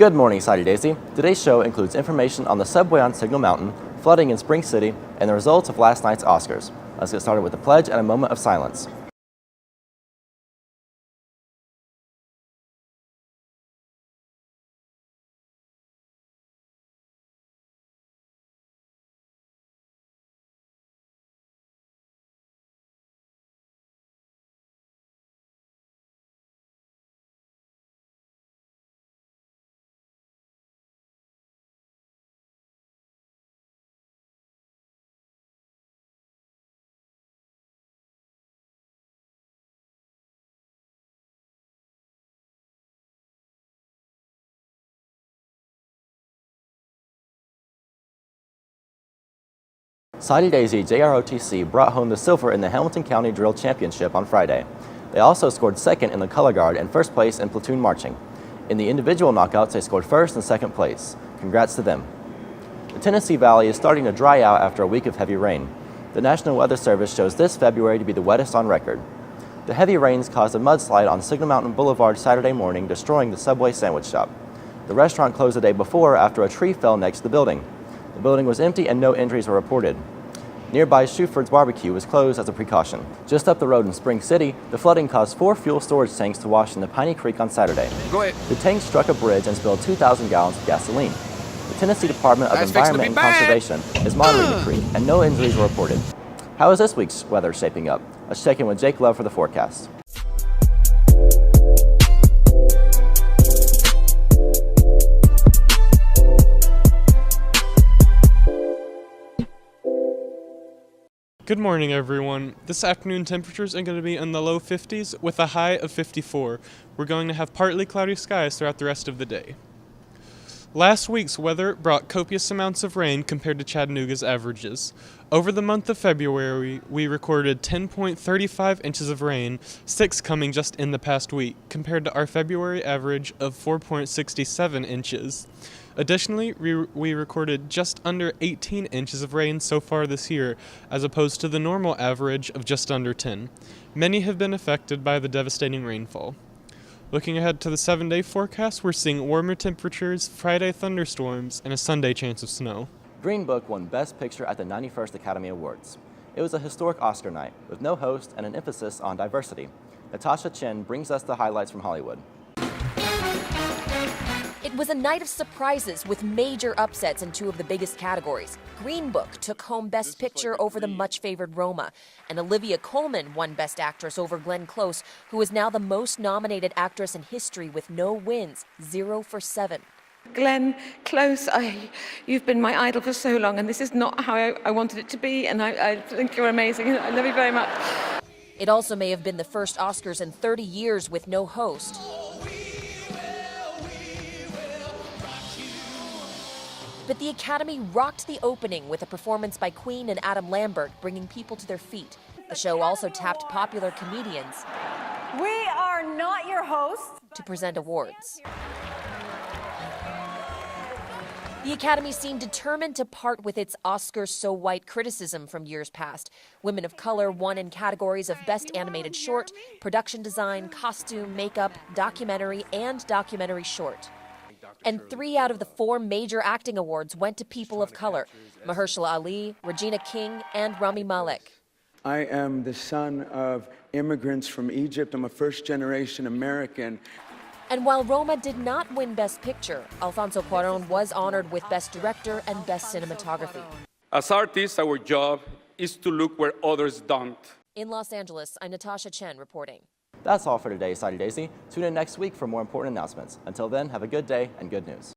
Good morning, Sadie Daisy. Today's show includes information on the subway on Signal Mountain, flooding in Spring City, and the results of last night's Oscars. Let's get started with the pledge and a moment of silence. Sadie Daisy JROTC brought home the silver in the Hamilton County Drill Championship on Friday. They also scored second in the color guard and first place in platoon marching. In the individual knockouts, they scored first and second place. Congrats to them. The Tennessee Valley is starting to dry out after a week of heavy rain. The National Weather Service shows this February to be the wettest on record. The heavy rains caused a mudslide on Signal Mountain Boulevard Saturday morning, destroying the Subway sandwich shop. The restaurant closed the day before after a tree fell next to the building. The building was empty and no injuries were reported. Nearby Shuford's Barbecue was closed as a precaution. Just up the road in Spring City, the flooding caused 4 fuel storage tanks to wash in the Piney Creek on Saturday. Go ahead. The tanks struck a bridge and spilled 2,000 gallons of gasoline. The Tennessee Department of Environment and Conservation is monitoring the creek, and no injuries were reported. How is this week's weather shaping up? Let's check in with Jake Love for the forecast. Good morning, everyone. This afternoon temperatures are going to be in the low 50s with a high of 54. We're going to have partly cloudy skies throughout the rest of the day. Last week's weather brought copious amounts of rain compared to Chattanooga's averages. Over the month of February, we recorded 10.35 inches of rain, 6 coming just in the past week, compared to our February average of 4.67 inches. Additionally, we recorded just under 18 inches of rain so far this year, as opposed to the normal average of just under 10. Many have been affected by the devastating rainfall. Looking ahead to the 7-day forecast, we're seeing warmer temperatures, Friday thunderstorms, and a Sunday chance of snow. Green Book won Best Picture at the 91st Academy Awards. It was a historic Oscar night, with no host and an emphasis on diversity. Natasha Chen brings us the highlights from Hollywood. It was a night of surprises with major upsets in 2 of the biggest categories. Green Book took home Best Picture over the much-favored Roma, and Olivia Colman won Best Actress over Glenn Close, who is now the most nominated actress in history with no wins, 0 for 7. Glenn Close, you've been my idol for so long, and this is not how I wanted it to be, and I think you're amazing. I love you very much. It also may have been the first Oscars in 30 years with no host. But the Academy rocked the opening with a performance by Queen and Adam Lambert, bringing people to their feet. The show also tapped popular comedians. We are not your hosts. To present awards. The Academy seemed determined to part with its Oscar so white criticism from years past. Women of Color won in categories of Best Animated Short, Production Design, Costume, Makeup, Documentary, and Documentary Short. And 3 out of the 4 major acting awards went to people of color: Mahershala Ali, Regina King, and Rami Malek. I am the son of immigrants from Egypt. I'm a first-generation American. And while Roma did not win Best Picture, Alfonso Cuarón was honored with Best Director and Best Cinematography. As artists, our job is to look where others don't. In Los Angeles, I'm Natasha Chen reporting. That's all for today, Sadie Daisy. Tune in next week for more important announcements. Until then, have a good day and good news.